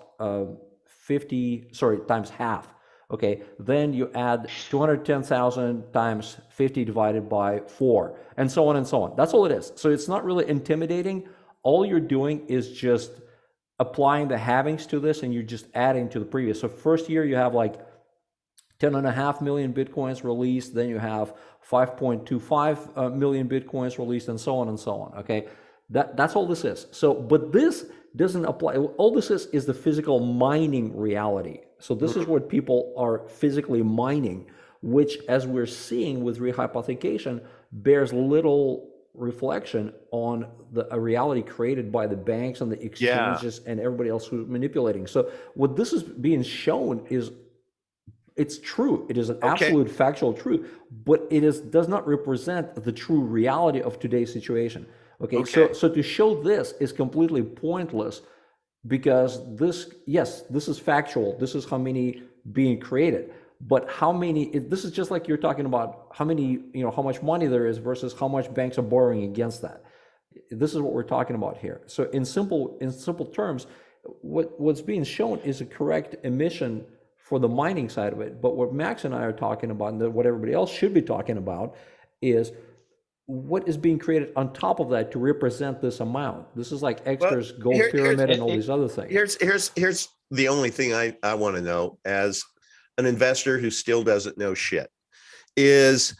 Speaker 2: 50, times half. Okay, then you add 210,000 times 50 divided by 4, and so on and so on. That's all it is. So it's not really intimidating. All you're doing is just applying the halvings to this, and you're just adding to the previous. So first year you have like 10.5 million Bitcoins released, then you have 5.25 million Bitcoins released, and so on and so on. Okay, that's all this is. So, but this doesn't apply. All this is the physical mining reality. So this is what people are physically mining, which, as we're seeing with rehypothecation, bears little reflection on a reality created by the banks and the exchanges and everybody else who's manipulating. So what this is being shown is, it's true. It is an absolute factual truth, but it does not represent the true reality of today's situation. Okay. So to show this is completely pointless, because this is factual. This is how many being created. But how many, this is just like you're talking about how many, how much money there is versus how much banks are borrowing against that. This is what we're talking about here. So in simple terms, what's being shown is a correct emission for the mining side of it. But what Max and I are talking about, and what everybody else should be talking about, is what is being created on top of that to represent this amount. This is like Exeter's gold pyramid and all these other things.
Speaker 1: Here's the only thing I want to know, as an investor who still doesn't know shit, is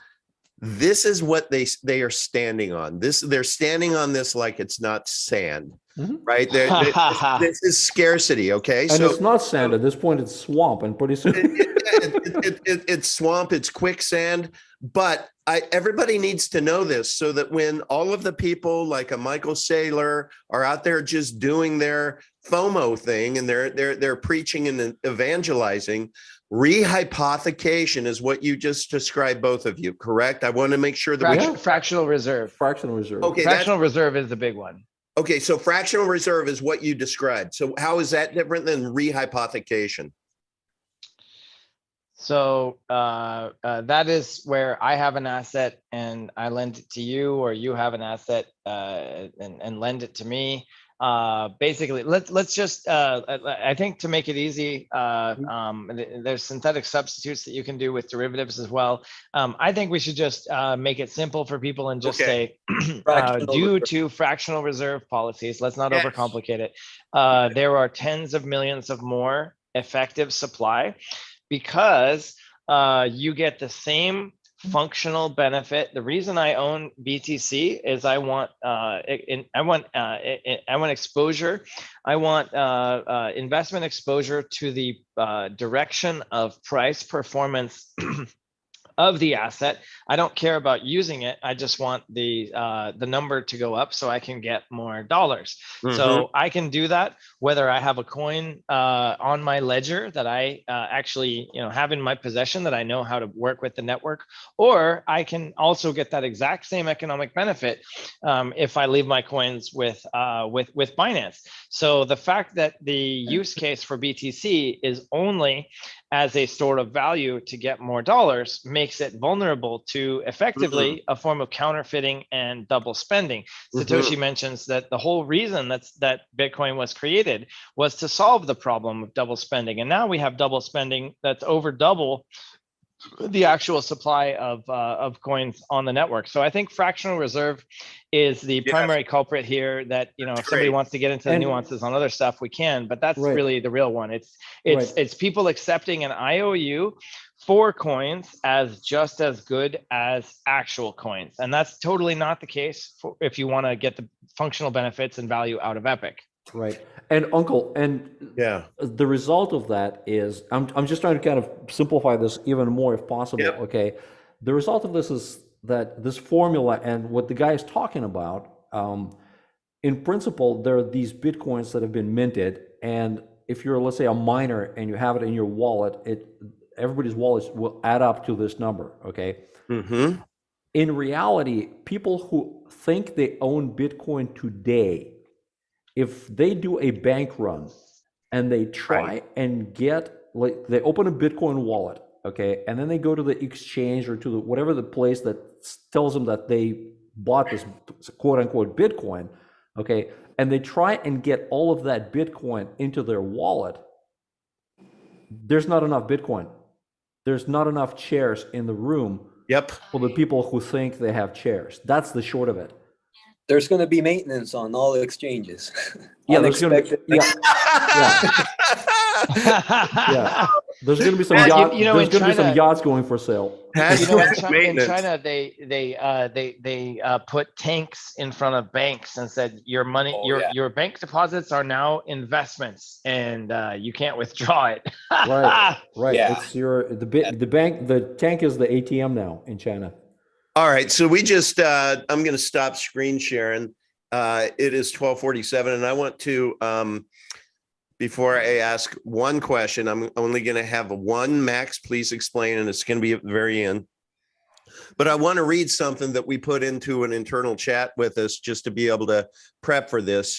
Speaker 1: this is what they are standing on. They're standing on this like it's not sand, right? This is scarcity, okay?
Speaker 2: And it's not sand at this point; it's swamp, and pretty soon
Speaker 1: it's swamp, it's quicksand. But everybody needs to know this, so that when all of the people like a Michael Saylor are out there just doing their FOMO thing and they're preaching and evangelizing, rehypothecation is what you just described, both of you, correct? I want to make sure that
Speaker 5: fractional reserve.
Speaker 2: Fractional reserve.
Speaker 1: Okay,
Speaker 5: fractional reserve is the big one.
Speaker 1: Okay, so fractional reserve is what you described. So how is that different than rehypothecation?
Speaker 5: So that is where I have an asset and I lend it to you, or you have an asset and lend it to me. Basically, let's just, I think, to make it easy, there's synthetic substitutes that you can do with derivatives as well. I think we should just make it simple for people and just say, due to fractional reserve policies, let's not overcomplicate it. There are tens of millions of more effective supply, because you get the same functional benefit. The reason I own BTC is I want exposure. I want investment exposure to the direction of price performance of the asset. I don't care about using it. I just want the number to go up so I can get more dollars. So I can do that whether I have a coin on my ledger that I actually have in my possession that I know how to work with the network, or I can also get that exact same economic benefit if I leave my coins with Binance. So the fact that the use case for BTC is only as a store of value to get more dollars makes it vulnerable to effectively a form of counterfeiting and double spending. Satoshi mentions that the whole reason that Bitcoin was created was to solve the problem of double spending. And now we have double spending that's over double the actual supply of coins on the network. So I think fractional reserve is the primary culprit here. That if somebody wants to get into the nuances on other stuff, we can. But that's really the real one. It's people accepting an IOU for coins as just as good as actual coins, and that's totally not the case if you want to get the functional benefits and value out of Epic.
Speaker 2: Right. And Uncle, and the result of that is, I'm just trying to kind of simplify this even more if possible. Okay. The result of this is that this formula and what the guy is talking about, in principle, there are these Bitcoins that have been minted. And if you're, let's say, a miner and you have it in your wallet, everybody's wallets will add up to this number. Okay. In reality, people who think they own Bitcoin today, if they do a bank run and they try and get, like, they open a Bitcoin wallet, okay, and then they go to the exchange or to the whatever the place that tells them that they bought this quote unquote Bitcoin, okay, and they try and get all of that Bitcoin into their wallet, there's not enough Bitcoin. There's not enough chairs in the room for the people who think they have chairs. That's the short of it.
Speaker 6: There's going to be maintenance on all the exchanges.
Speaker 2: There's going to be, There's going to be some yachts. There's going to be some yachts going for sale.
Speaker 5: In China, they put tanks in front of banks and said your money, your bank deposits are now investments, and you can't withdraw it.
Speaker 2: Right. Yeah. It's the tank is the ATM now in China.
Speaker 1: All right, so we just, I'm going to stop screen sharing. It is 12:47, and I want to, before I ask one question, I'm only going to have one. Max, please explain, and it's going to be at the very end. But I want to read something that we put into an internal chat with us just to be able to prep for this.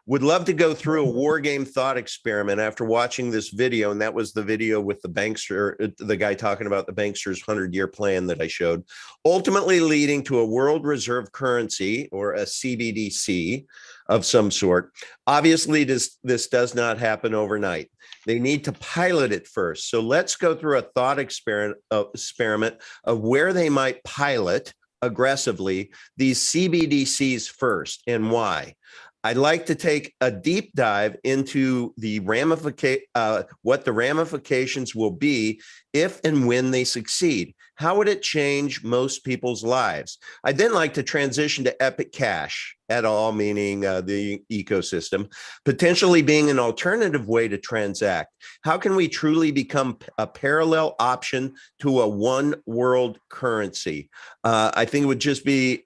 Speaker 1: Would love to go through a war game thought experiment after watching this video, and that was the video with the bankster, the guy talking about the bankster's 100-year plan that I showed, ultimately leading to a world reserve currency or a CBDC of some sort. Obviously, this does not happen overnight. They need to pilot it first. So let's go through a thought experiment of where they might pilot aggressively these CBDCs first and why. I'd like to take a deep dive into the what the ramifications will be if and when they succeed. How would it change most people's lives? I'd then like to transition to Epic Cash at all, meaning the ecosystem, potentially being an alternative way to transact. How can we truly become a parallel option to a one world currency? I think it would just be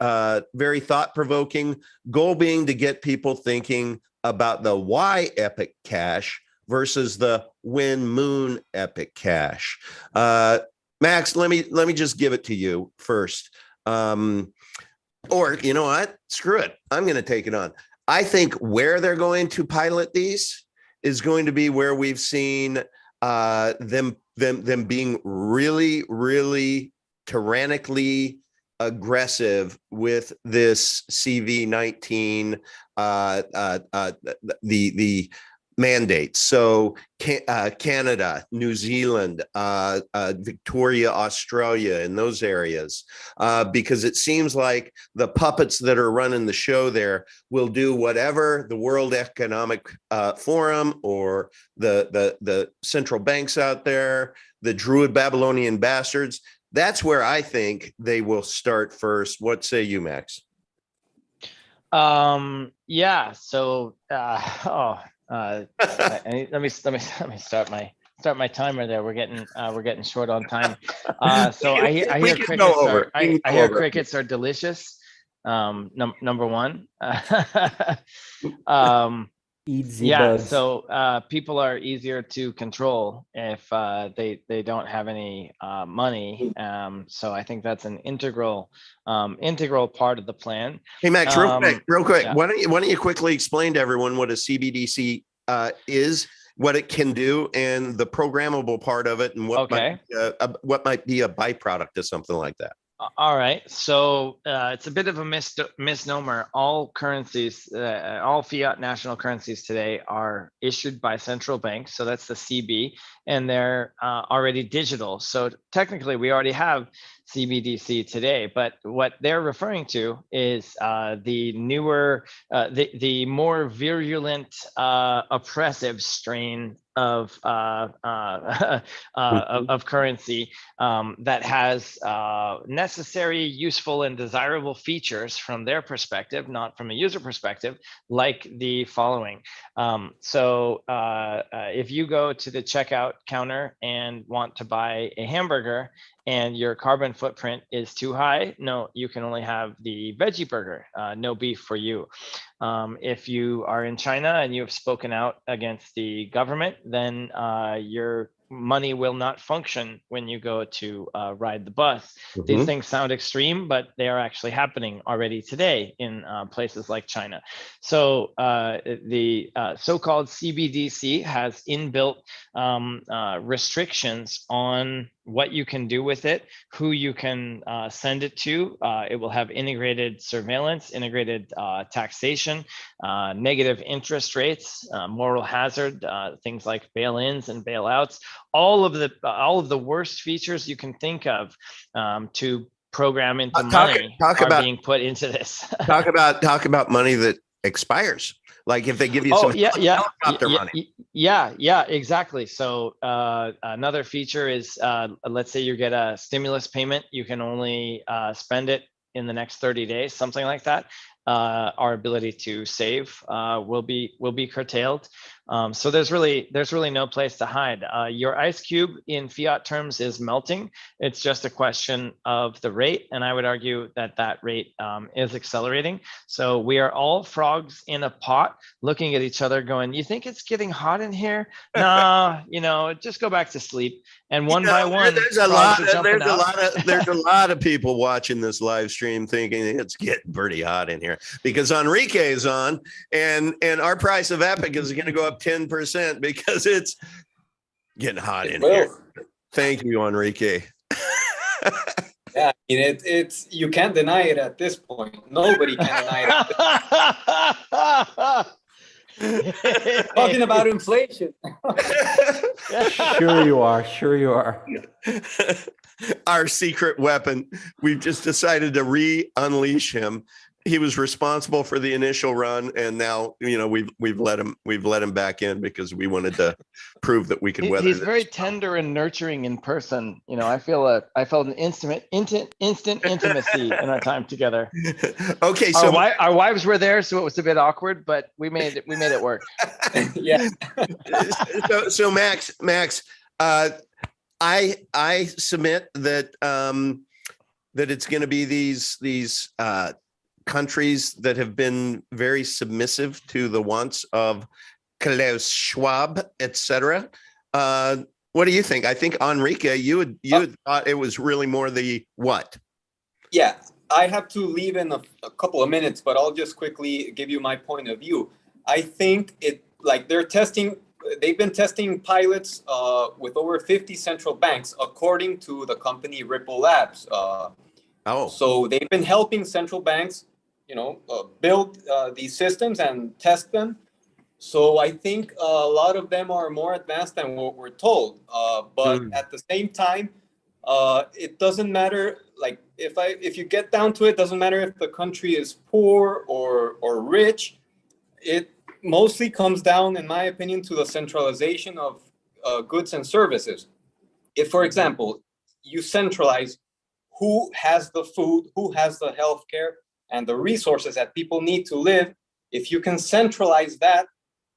Speaker 1: very thought-provoking, goal being to get people thinking about the why Epic Cash versus the when moon Epic Cash. Max, let me just give it to you first. Or you know what? Screw it. I'm going to take it on. I think where they're going to pilot these is going to be where we've seen them being really, really tyrannically aggressive with this CV19, the mandates. So Canada, New Zealand, Victoria, Australia, in those areas, because it seems like the puppets that are running the show there will do whatever the World Economic Forum or the central banks out there, the Druid Babylonian bastards. That's where I think they will start first. What say you, Max?
Speaker 5: Yeah. So, let me start my start my timer there. We're getting short on time. So I
Speaker 1: We
Speaker 5: hear
Speaker 1: can go
Speaker 5: crickets
Speaker 1: over.
Speaker 5: are
Speaker 1: We can
Speaker 5: I
Speaker 1: go
Speaker 5: hear
Speaker 1: over.
Speaker 5: crickets are delicious. Number one. um,
Speaker 2: Easy
Speaker 5: yeah,
Speaker 2: bugs.
Speaker 5: so people are easier to control if they don't have any money. So I think that's an integral part of the plan.
Speaker 1: Hey, Max, real quick.
Speaker 5: Yeah.
Speaker 1: Why don't you quickly explain to everyone what a CBDC is, what it can do, and the programmable part of it, and what might be a byproduct of something like that.
Speaker 5: All right, so it's a bit of a misnomer. All currencies, all fiat national currencies today are issued by central banks. So that's the CB, and they're already digital. So technically, we already have CBDC today. But what they're referring to is the newer, the more virulent, oppressive strain of currency that has necessary, useful, and desirable features from their perspective, not from a user perspective, like the following. If you go to the checkout counter and want to buy a hamburger and your carbon footprint is too high, no, you can only have the veggie burger, no beef for you. If you are in China and you have spoken out against the government, then your money will not function when you go to ride the bus. These things sound extreme, but they are actually happening already today in places like China. So the so-called CBDC has inbuilt restrictions on what you can do with it, who you can send it to. It will have integrated surveillance, integrated taxation, negative interest rates, moral hazard, things like bail-ins and bailouts. All of the worst features you can think of to program into money are being put into this.
Speaker 1: talk about money that expires. Like if they give you helicopter money.
Speaker 5: Yeah, exactly. So another feature is, let's say you get a stimulus payment, you can only spend it in the next 30 days, something like that. Our ability to save will be curtailed. So there's really no place to hide. Your ice cube in fiat terms is melting. It's just a question of the rate, and I would argue that rate is accelerating. So we are all frogs in a pot, looking at each other, going, "You think it's getting hot in here? Nah, just go back to sleep." And one by one,
Speaker 1: there's a lot of people watching this live stream thinking it's getting pretty hot in here because Enrique is on, and our price of Epic is going to go up 10% because it's getting hot in here. Thank you, Enrique.
Speaker 3: Yeah, it's you can't deny it at this point. Nobody can deny it. Talking about inflation.
Speaker 2: Sure you are.
Speaker 1: Our secret weapon. We've just decided to unleash him. He was responsible for the initial run, and now we've let him back in because we wanted to prove that we could weather.
Speaker 5: He's very tender and nurturing in person. I felt an instant intimacy in our time together.
Speaker 1: Okay, so
Speaker 5: our wives were there, so it was a bit awkward, but we made it work.
Speaker 3: Yeah.
Speaker 1: So Max, I submit that it's going to be these countries that have been very submissive to the wants of Klaus Schwab, etc. What do you think? I think Enrique, you had thought it was really more the what?
Speaker 3: Yeah, I have to leave in a couple of minutes, but I'll just quickly give you my point of view. I think they've been testing pilots with over 50 central banks, according to the company Ripple Labs. So they've been helping central banks, build these systems and test them. So I think a lot of them are more advanced than what we're told. But at the same time, it doesn't matter. Like if you get down to it, doesn't matter if the country is poor or rich. It mostly comes down, in my opinion, to the centralization of goods and services. If, for example, you centralize who has the food, who has the healthcare, and the resources that people need to live, if you can centralize that,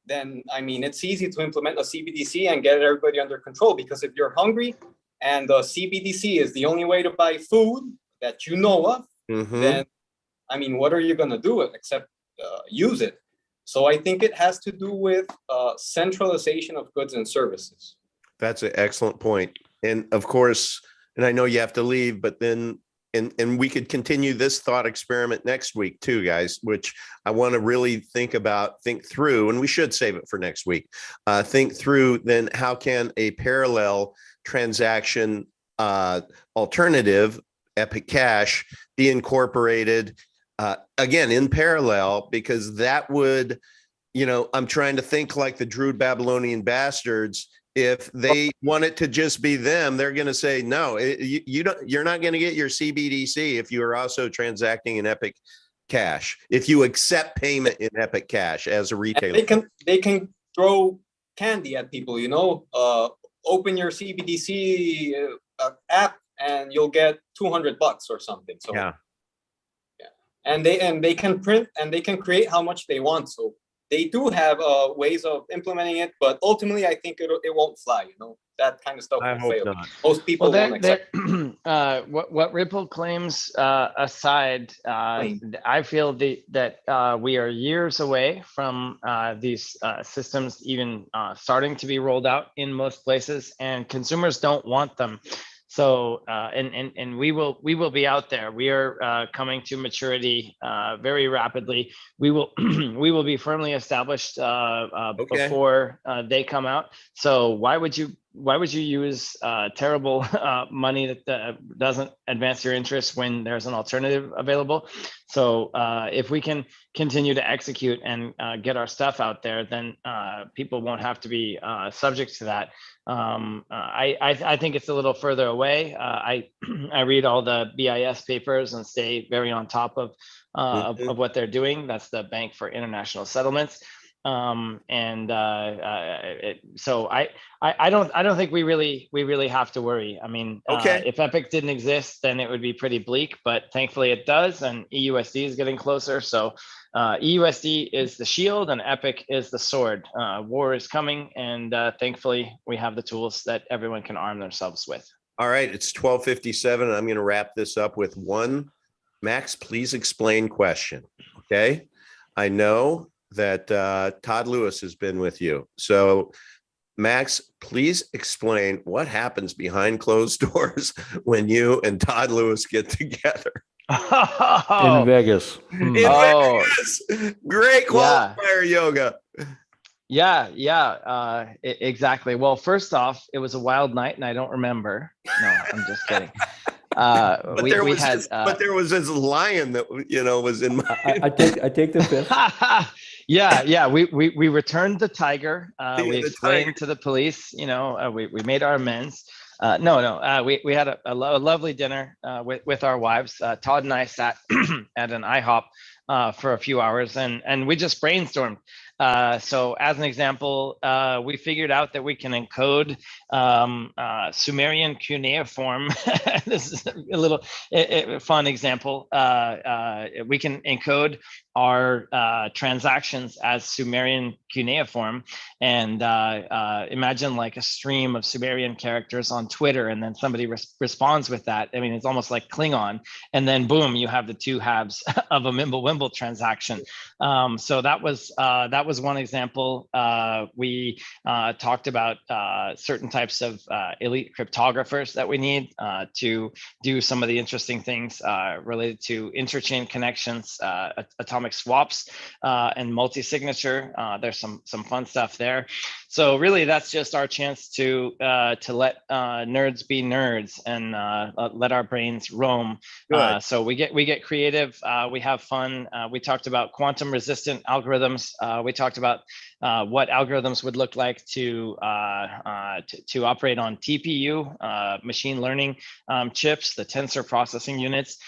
Speaker 3: then I mean, it's easy to implement a CBDC and get everybody under control. Because if you're hungry and the CBDC is the only way to buy food that you know of, then I mean, what are you going to do except use it? So I think it has to do with centralization of goods and services.
Speaker 1: That's an excellent point. And of course, and I know you have to leave, but then, and we could continue this thought experiment next week too, guys, which I want to really think through, and we should save it for next week. Think through then how can a parallel transaction alternative, Epic Cash, be incorporated again in parallel, because that would, I'm trying to think like the Druid Babylonian bastards. If they want it to just be them, they're going to say, no, you're not going to get your CBDC if you are also transacting in Epic Cash, if you accept payment in Epic Cash as a retailer.
Speaker 3: And they can throw candy at people, open your CBDC app and you'll get $200 or something. So yeah. And they can print and they can create how much they want. So they do have ways of implementing it, but ultimately I think it won't fly. That kind of stuff will fail. Not. Most people won't accept.
Speaker 5: What Ripple claims aside, I feel that we are years away from these systems even starting to be rolled out in most places, and consumers don't want them. So and we will be out there. We are coming to maturity very rapidly. We will we will be firmly established before they come out. So why would you use terrible money that doesn't advance your interests when there's an alternative available? So if we can continue to execute and get our stuff out there, then people won't have to be subject to that. I think it's a little further away. I read all the BIS papers and stay very on top of what they're doing. That's the Bank for International Settlements. So I don't think we really have to worry. I mean, if Epic didn't exist, then it would be pretty bleak, but thankfully it does, and EUSD is getting closer. So EUSD is the shield and Epic is the sword. War is coming, and thankfully we have the tools that everyone can arm themselves with. All right, it's 12:57, and I'm going to wrap this up with one Max, please explain question. Okay, I know that Todd Lewis has been with you. So Max, please explain what happens behind closed doors when you and Todd Lewis get together.
Speaker 2: In Vegas.
Speaker 1: In Vegas. Great qualifier yoga.
Speaker 5: Yeah, exactly. Well, first off, it was a wild night and I don't remember. No, I'm just kidding.
Speaker 1: But there was this lion that was in my
Speaker 2: I take the fifth.
Speaker 5: Yeah. We returned the tiger. We explained to the police, we made our amends. We had a lovely dinner with our wives. Todd and I sat at an IHOP for a few hours and we just brainstormed. So as an example, we figured out that we can encode Sumerian cuneiform. This is a little fun example. We can encode our transactions as Sumerian cuneiform, and imagine like a stream of Sumerian characters on Twitter, and then somebody responds with that. I mean, it's almost like Klingon, and then boom, you have the two halves of a Mimblewimble transaction. So that was one example. We talked about certain types of elite cryptographers that we need to do some of the interesting things related to interchain connections, atomic swaps, and multi-signature. There's some fun stuff there. So really, that's just our chance to let nerds be nerds and let our brains roam. So we get creative. We have fun. We talked about quantum resistant algorithms. We talked about what algorithms would look like to operate on TPU, machine learning chips, the tensor processing units,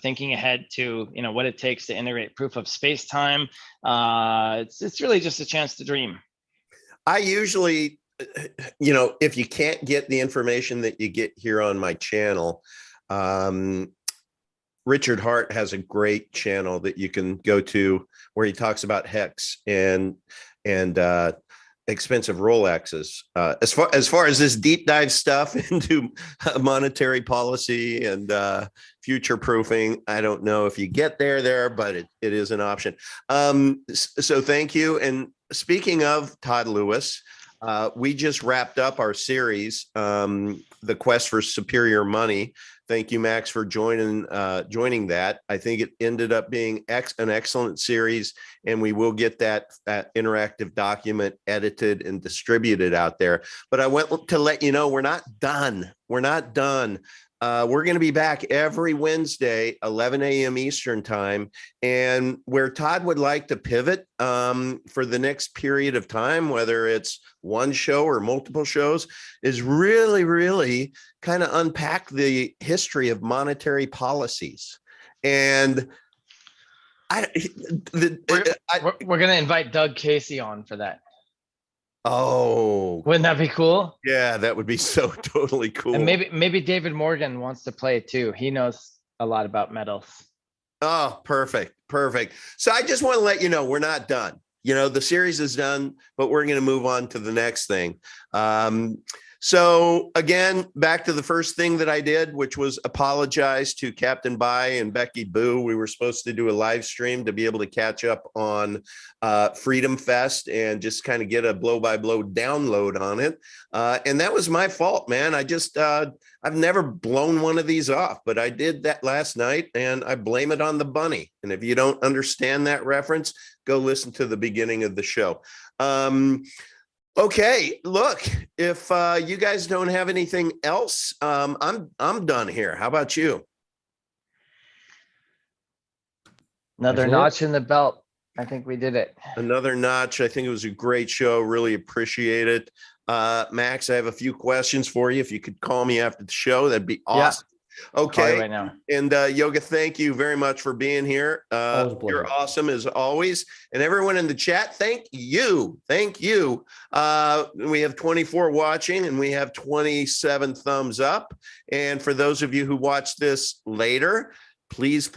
Speaker 5: thinking ahead to what it takes to integrate proof of space-time. It's really just a chance to dream.
Speaker 1: I usually, if you can't get the information that you get here on my channel, Richard Hart has a great channel that you can go to where he talks about hex, and and expensive Rolexes. As far as this deep dive stuff into monetary policy and future proofing, I don't know if you get there, but it is an option. So thank you. And speaking of Todd Lewis, we just wrapped up our series, The Quest for Superior Money. Thank you, Max, for joining that. I think it ended up being an excellent series, and we will get that interactive document edited and distributed out there. But I want to let you know we're not done. We're not done. We're going to be back every Wednesday, 11 a.m. Eastern time. And where Todd would like to pivot for the next period of time, whether it's one show or multiple shows, is really, really kind of unpack the history of monetary policies. And
Speaker 5: we're going to invite Doug Casey on for that.
Speaker 1: Oh,
Speaker 5: wouldn't that be cool?
Speaker 1: Yeah, that would be so totally cool.
Speaker 5: And maybe David Morgan wants to play too. He knows a lot about metals.
Speaker 1: Oh, perfect. So I just want to let you know we're not done. The series is done, but we're going to move on to the next thing. So again, back to the first thing that I did, which was apologize to Captain Bai and Becky Boo. We were supposed to do a live stream to be able to catch up on Freedom Fest and just kind of get a blow-by-blow download on it. And that was my fault, man. I've never blown one of these off, but I did that last night, and I blame it on the bunny. And if you don't understand that reference, go listen to the beginning of the show. Okay, look, if you guys don't have anything else, I'm done here. How about you?
Speaker 5: Another notch in the belt. I think we did it.
Speaker 1: Another notch. I think it was a great show. Really appreciate it. Max, I have a few questions for you. If you could call me after the show, that'd be awesome. Okay.
Speaker 5: Right now.
Speaker 1: And Yoga, thank you very much for being here. You're awesome as always. And everyone in the chat, thank you. We have 24 watching and we have 27 thumbs up. And for those of you who watch this later, please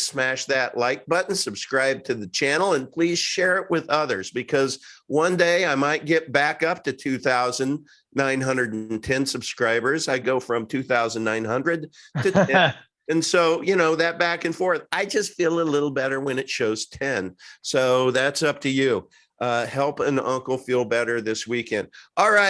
Speaker 1: smash that like button, subscribe to the channel, and please share it with others, because one day I might get back up to 2,910 subscribers. I go from 2,900 to 10. And so, that back and forth, I just feel a little better when it shows 10. So that's up to you. Help an uncle feel better this weekend. All right.